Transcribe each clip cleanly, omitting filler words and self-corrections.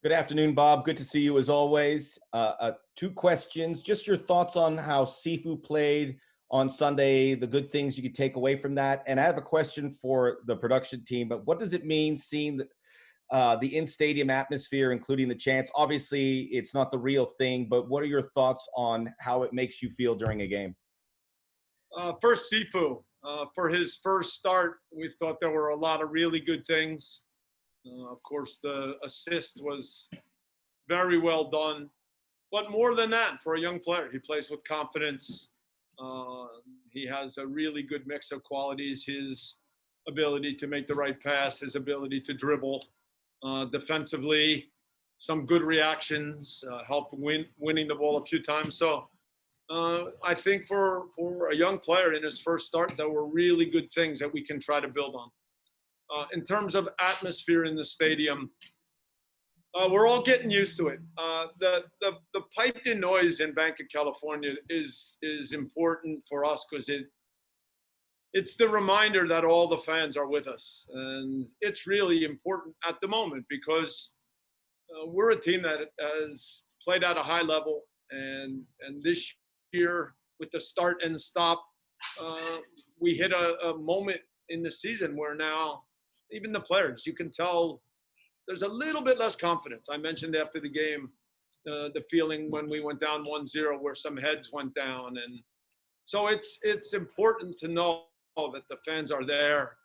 Good afternoon, Bob. Good to see you as always. Two questions. Just your thoughts on how Sifu played on Sunday, the good things you could take away from that. And I have a question for the production team, but what does it mean seeing the in-stadium atmosphere, including the chants? Obviously, it's not the real thing, but what are your thoughts on how it makes you feel during a game? First, Sifu. For his first start, we thought there were a lot of really good things. Of course, the assist was very well done. But more than that, for a young player, he plays with confidence. He has a really good mix of qualities. His ability to make the right pass, his ability to dribble. Defensively, some good reactions, helped winning the ball a few times. So I think for a young player in his first start, there were really good things that we can try to build on. In terms of atmosphere in the stadium, we're all getting used to it. The piped-in noise in Banc of California is important for us because it's the reminder that all the fans are with us, and it's really important at the moment because we're a team that has played at a high level, and this year with the start and stop, we hit a moment in the season where now even the players, you can tell there's a little bit less confidence. I mentioned after the game the feeling when we went down 1-0 where some heads went down. And so it's important to know that the fans are there.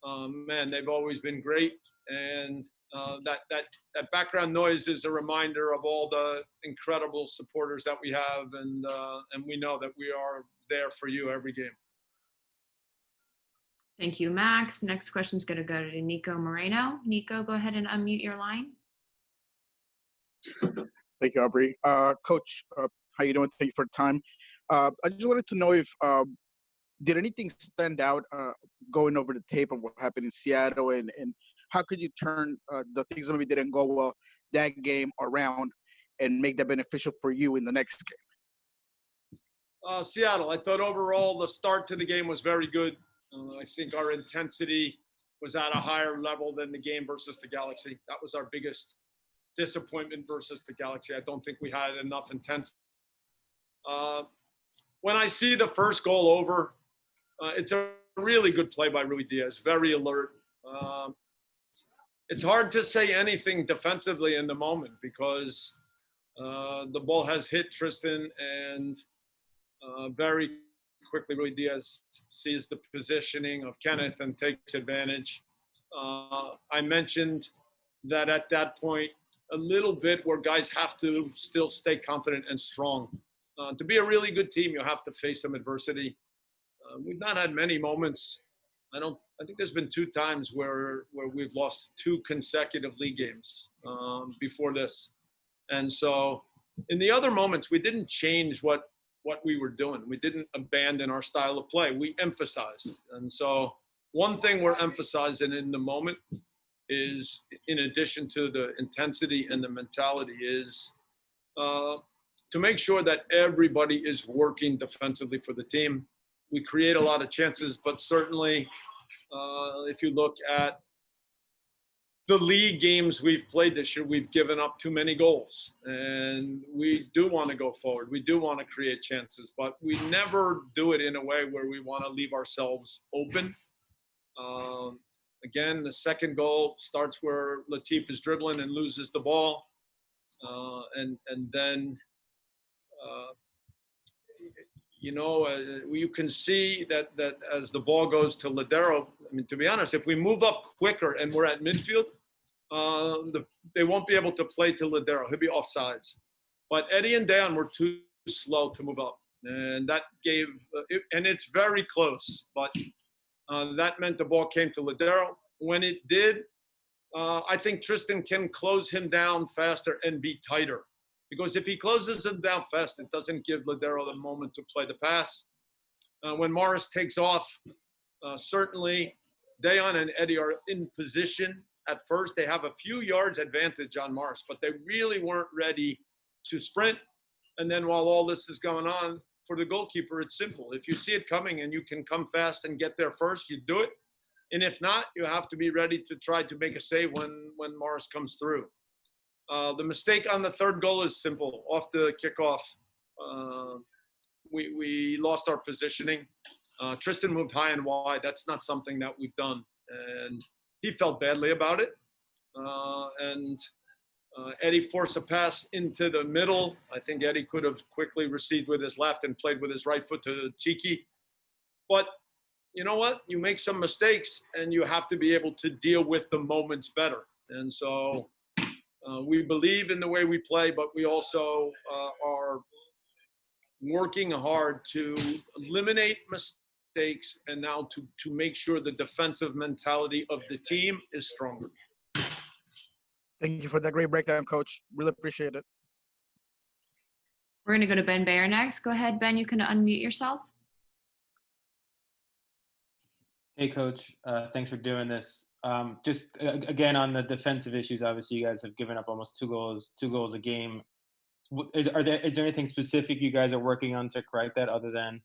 Man, they've always been great. And that background noise is a reminder of all the incredible supporters that we have. And we know that we are there for you every game. Thank you, Max. Next question is going to go to Nico Moreno. Nico, go ahead and unmute your line. Thank you, Aubrey. Coach, how you doing? Thank you for the time. I just wanted to know if did anything stand out going over the tape of what happened in Seattle, and how could you turn the things that maybe didn't go well that game around and make that beneficial for you in the next game? Seattle, I thought overall the start to the game was very good. I think our intensity was at a higher level than the game versus the Galaxy. That was our biggest disappointment versus the Galaxy. I don't think we had enough intensity. When I see the first goal over, it's a really good play by Rui Diaz, very alert. It's hard to say anything defensively in the moment because the ball has hit Tristan, and very quickly Rui Diaz sees the positioning of Kenneth and takes advantage. I mentioned that at that point, a little bit where guys have to still stay confident and strong. To be a really good team, you have to face some adversity. We've not had many moments. I think there's been 2 times where we've lost 2 consecutive league games before this. And so in the other moments, we didn't change what we were doing. We didn't abandon our style of play. We emphasized. And so one thing we're emphasizing in the moment is, in addition to the intensity and the mentality, is to make sure that everybody is working defensively for the team. We create a lot of chances, but certainly if you look at the league games we've played this year, we've given up too many goals, and we do want to go forward. We do want to create chances, but we never do it in a way where we want to leave ourselves open. Again, the second goal starts where Latif is dribbling and loses the ball, and then you can see that as the ball goes to Ladero, I mean, to be honest, if we move up quicker and we're at midfield, they won't be able to play to Ladero. He'll be offsides. But Eddie and Dan were too slow to move up. And that gave and it's very close, but that meant the ball came to Ladero. When it did, I think Tristan can close him down faster and be tighter. Because if he closes him down fast, it doesn't give Ladero the moment to play the pass. When Morris takes off, certainly Dejan and Eddie are in position. At first, they have a few yards advantage on Morris, but they really weren't ready to sprint. And then while all this is going on, for the goalkeeper, it's simple. If you see it coming and you can come fast and get there first, you do it. And if not, you have to be ready to try to make a save when Morris comes through. The mistake on the third goal is simple. Off the kickoff, we lost our positioning. Tristan moved high and wide. That's not something that we've done. And he felt badly about it. Eddie forced a pass into the middle. I think Eddie could have quickly received with his left and played with his right foot to Cheeky. But you know what? You make some mistakes and you have to be able to deal with the moments better. And so we believe in the way we play, but we also are working hard to eliminate mistakes and now to make sure the defensive mentality of the team is stronger. Thank you for that great breakdown, Coach. Really appreciate it. We're going to go to Ben Bayer next. Go ahead, Ben. You can unmute yourself. Hey, Coach. Thanks for doing this. Just again on the defensive issues. Obviously, you guys have given up almost two goals a game. Is there anything specific you guys are working on to correct that, other than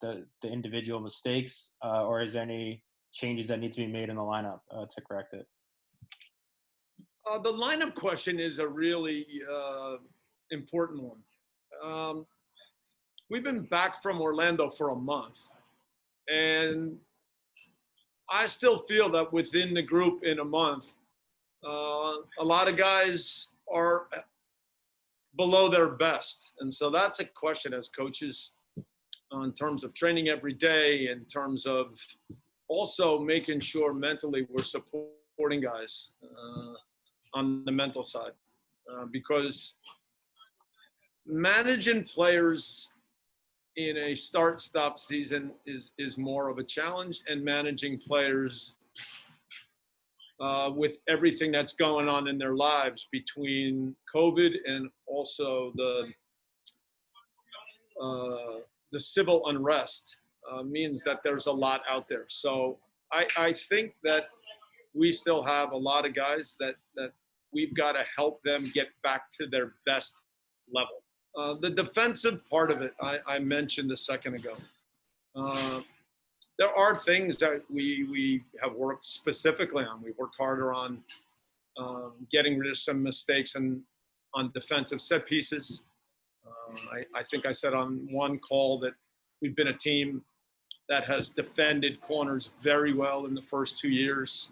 the individual mistakes, or is there any changes that need to be made in the lineup to correct it? The lineup question is a really important one. We've been back from Orlando for a month, and I still feel that within the group in a month, a lot of guys are below their best. And so that's a question as coaches in terms of training every day, in terms of also making sure mentally we're supporting guys on the mental side, because managing players in a start-stop season is more of a challenge, and managing players with everything that's going on in their lives between COVID and also the civil unrest means that there's a lot out there. So I think that we still have a lot of guys that we've got to help them get back to their best level. The defensive part of it, I mentioned a second ago. There are things that we have worked specifically on. We've worked harder on getting rid of some mistakes on defensive set pieces. I think I said on one call that we've been a team that has defended corners very well in the first 2 years.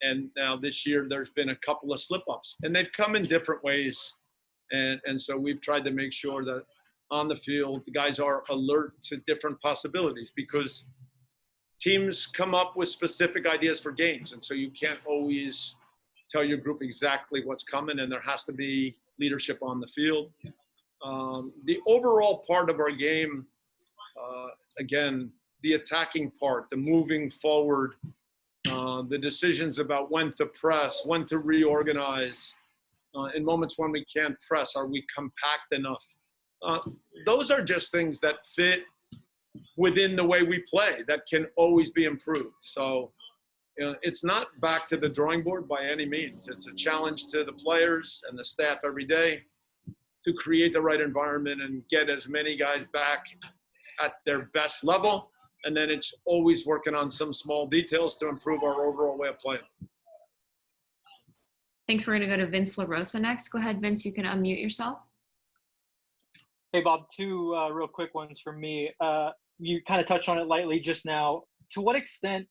And now this year there's been a couple of slip-ups, and they've come in different ways. And so we've tried to make sure that on the field, the guys are alert to different possibilities, because teams come up with specific ideas for games. And so you can't always tell your group exactly what's coming, and there has to be leadership on the field. The overall part of our game, again, the attacking part, the moving forward, the decisions about when to press, when to reorganize, in moments when we can't press, are we compact enough? Those are just things that fit within the way we play that can always be improved. So it's not back to the drawing board by any means. It's a challenge to the players and the staff every day to create the right environment and get as many guys back at their best level. And then it's always working on some small details to improve our overall way of playing. Thanks. We're going to go to Vince LaRosa next. Go ahead, Vince. You can unmute yourself. Hey, Bob, two real quick ones from me. You kind of touched on it lightly just now. To what extent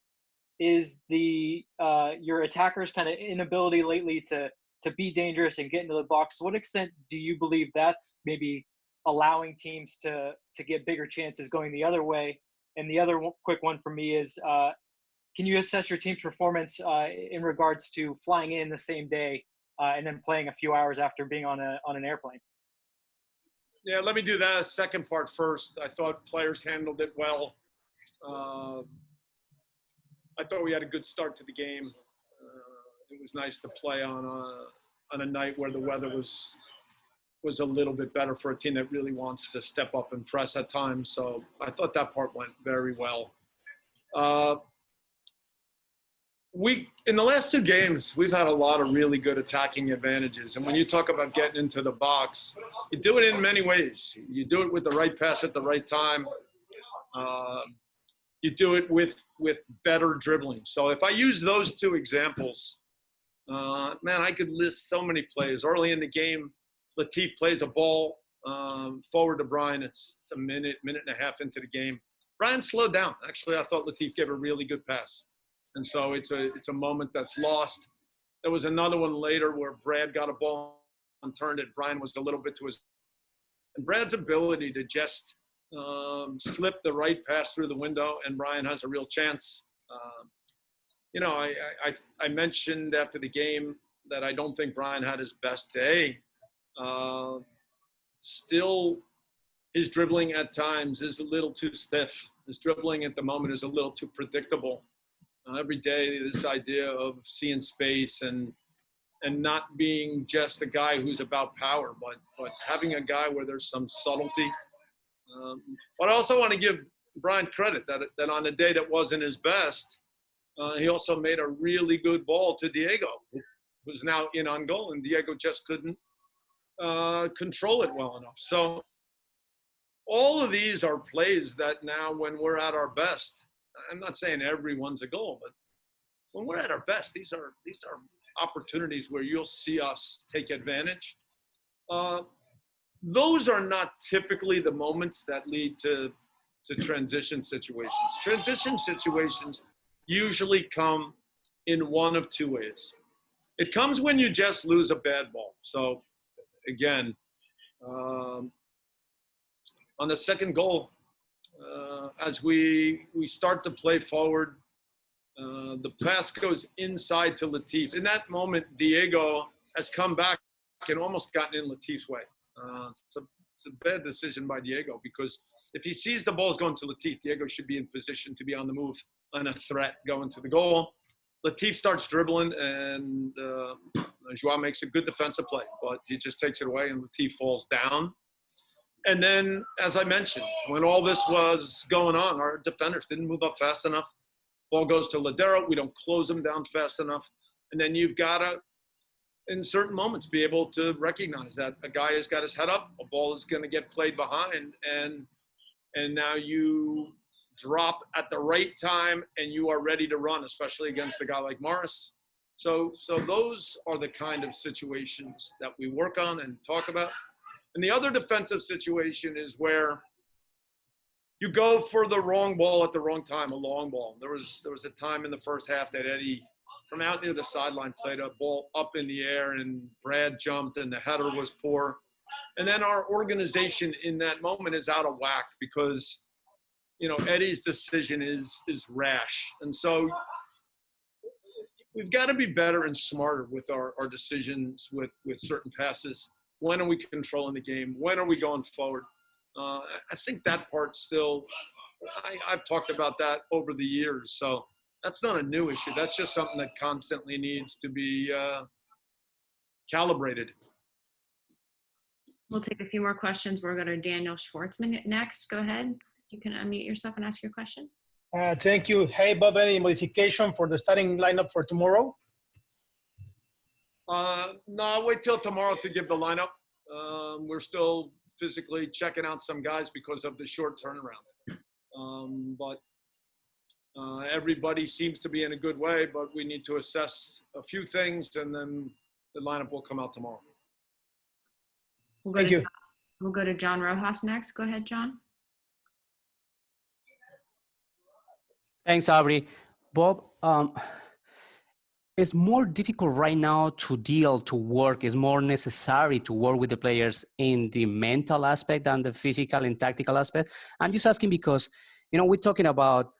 is your attackers' kind of inability lately to be dangerous and get into the box? To what extent do you believe that's maybe allowing teams to get bigger chances going the other way? And the other quick one for me is, can you assess your team's performance in regards to flying in the same day and then playing a few hours after being on an airplane? Yeah, let me do that second part first. I thought players handled it well. I thought we had a good start to the game. It was nice to play on a night where the weather was a little bit better for a team that really wants to step up and press at times. So I thought that part went very well. In the last two games, we've had a lot of really good attacking advantages. And when you talk about getting into the box, you do it in many ways. You do it with the right pass at the right time. You do it with better dribbling. So if I use those two examples, Man, I could list so many plays. Early in the game, Latif plays a ball forward to Brian. It's a minute and a half into the game. Brian slowed down. Actually, I thought Latif gave a really good pass. And so it's a moment that's lost. There was another one later where Brad got a ball and turned it. Brian was a little bit to his – and Brad's ability to just slip the right pass through the window, and Brian has a real chance. You know, I mentioned after the game that I don't think Brian had his best day. Still, his dribbling at times is a little too stiff. His dribbling at the moment is a little too predictable. Every day, this idea of seeing space and not being just a guy who's about power, but having a guy where there's some subtlety. But I also want to give Brian credit that on a day that wasn't his best, he also made a really good ball to Diego, who's now in on goal, and Diego just couldn't control it well enough. So all of these are plays that now when we're at our best, I'm not saying everyone's a goal, but when we're at our best, these are opportunities where you'll see us take advantage. Those are not typically the moments that lead to transition situations. Transition situations usually come in one of two ways. It comes when you just lose a bad ball. So again, on the second goal, as we start to play forward, the pass goes inside to Latif. In that moment, Diego has come back and almost gotten in Latif's way. It's a bad decision by Diego, because if he sees the ball's going to Latif, Diego should be in position to be on the move and a threat going to the goal. Latif starts dribbling, and Joao makes a good defensive play, but he just takes it away, and Latif falls down. And then, as I mentioned, when all this was going on, our defenders didn't move up fast enough. Ball goes to Ladero. We don't close him down fast enough. And then you've got to, in certain moments, be able to recognize that a guy has got his head up, a ball is going to get played behind, and now you drop at the right time and you are ready to run, especially against a guy like Morris. So those are the kind of situations that we work on and talk about. And the other defensive situation is where you go for the wrong ball at the wrong time, a long ball. There was a time in the first half that Eddie, from out near the sideline, played a ball up in the air, and Brad jumped, and the header was poor. And then our organization in that moment is out of whack because, you know, Eddie's decision is rash. And so we've got to be better and smarter with our decisions with certain passes. When are we controlling the game? When are we going forward? I think that part still, I've talked about that over the years. So that's not a new issue. That's just something that constantly needs to be calibrated. We'll take a few more questions. We'll go to Daniel Schwartzman next. Go ahead. You can unmute yourself and ask your question. Thank you. Hey, Bob, any modification for the starting lineup for tomorrow? No, I'll wait till tomorrow to give the lineup. We're still physically checking out some guys because of the short turnaround. But everybody seems to be in a good way, but we need to assess a few things, and then the lineup will come out tomorrow. Thank you. We'll go to John Rojas next. Go ahead, John. Thanks, Aubrey. Bob, it's more difficult right now to work. It's more necessary to work with the players in the mental aspect than the physical and tactical aspect. I'm just asking because, you know, we're talking about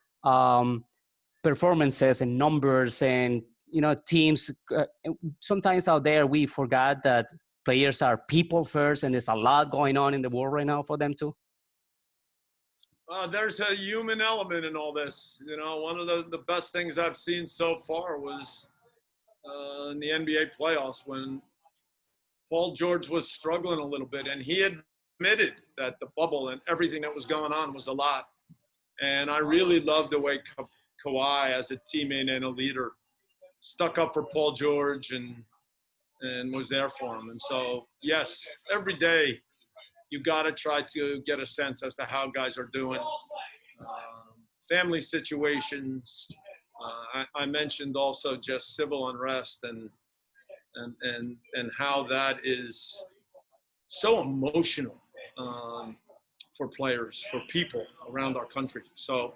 performances and numbers and, you know, teams. Sometimes out there we forgot that players are people first, and there's a lot going on in the world right now for them too. There's a human element in all this. You know, one of the best things I've seen so far was in the NBA playoffs when Paul George was struggling a little bit, and he admitted that the bubble and everything that was going on was a lot. And I really loved the way Kawhi, as a teammate and a leader, stuck up for Paul George and was there for him. And so, yes, every day you got to try to get a sense as to how guys are doing. Family situations. I mentioned also just civil unrest, and and how that is so emotional for players, for people around our country. So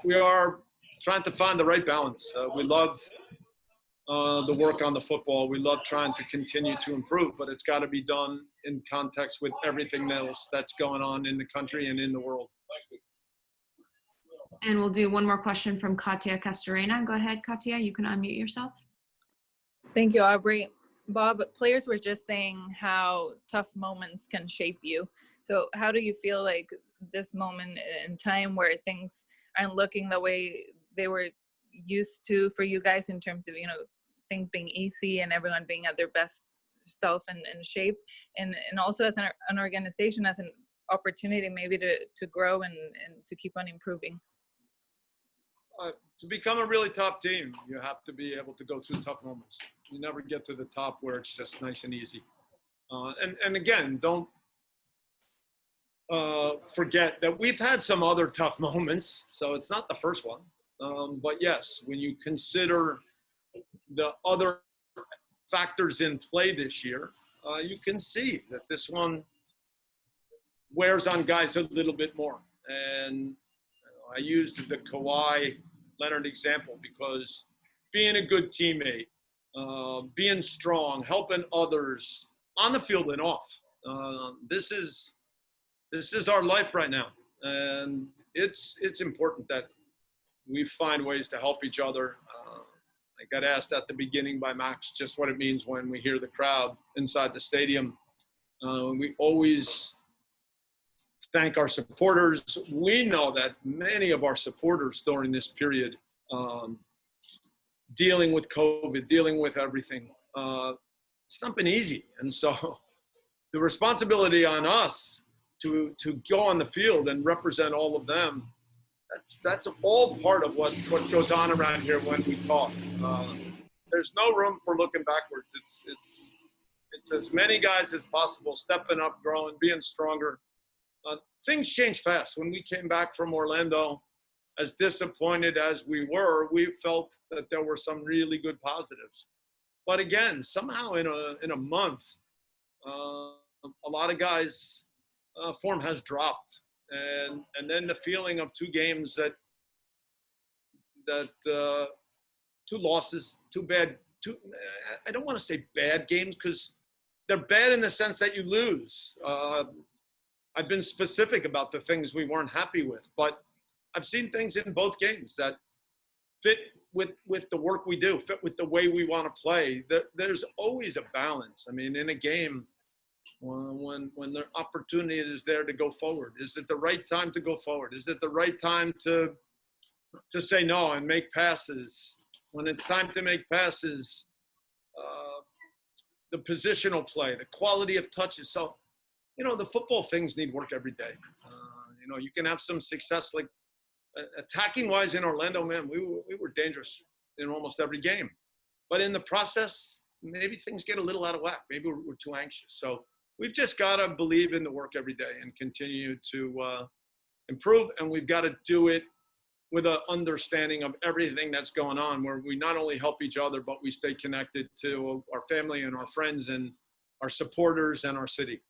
we are trying to find the right balance. We love the work on the football. We love trying to continue to improve, but it's got to be done in context with everything else that's going on in the country and in the world. And we'll do one more question from Katia Castorena. Go ahead, Katia. You can unmute yourself. Thank you, Aubrey. Bob, players were just saying how tough moments can shape you. So how do you feel like this moment in time where things aren't looking the way they were used to for you guys in terms of, things being easy and everyone being at their best self and shape, and also as an organization, as an opportunity maybe to grow and to keep on improving? To become a really top team, you have to be able to go through tough moments. You never get to the top where it's just nice and easy. And again, don't forget that we've had some other tough moments, so it's not the first one. But yes, when you consider the other factors in play this year, you can see that this one wears on guys a little bit more. And I used the Kawhi Leonard example because being a good teammate, being strong, helping others on the field and off, this is our life right now. And it's important that we find ways to help each other. I got asked at the beginning by Max just what it means when we hear the crowd inside the stadium. We always thank our supporters. We know that many of our supporters during this period, dealing with COVID, dealing with everything, it's not been easy. And so the responsibility on us to go on the field and represent all of them, that's all part of what goes on around here when we talk. There's no room for looking backwards. It's as many guys as possible stepping up, growing, being stronger. Things change fast. When we came back from Orlando, as disappointed as we were, we felt that there were some really good positives. But again, somehow in a month, a lot of guys' form has dropped. And then the feeling of two games that two losses, I don't want to say bad games because they're bad in the sense that you lose. I've been specific about the things we weren't happy with, but I've seen things in both games that fit with the work we do, fit with the way we want to play. There's always a balance. I mean, in a game, when the opportunity is there to go forward, is it the right time to go forward? Is it the right time to say no and make passes? When it's time to make passes, the positional play, the quality of touches. So, the football things need work every day. You can have some success, like attacking wise in Orlando, man, we were dangerous in almost every game. But in the process, maybe things get a little out of whack. Maybe we're too anxious. So we've just got to believe in the work every day and continue to improve. And we've got to do it with an understanding of everything that's going on, where we not only help each other, but we stay connected to our family and our friends and our supporters and our city.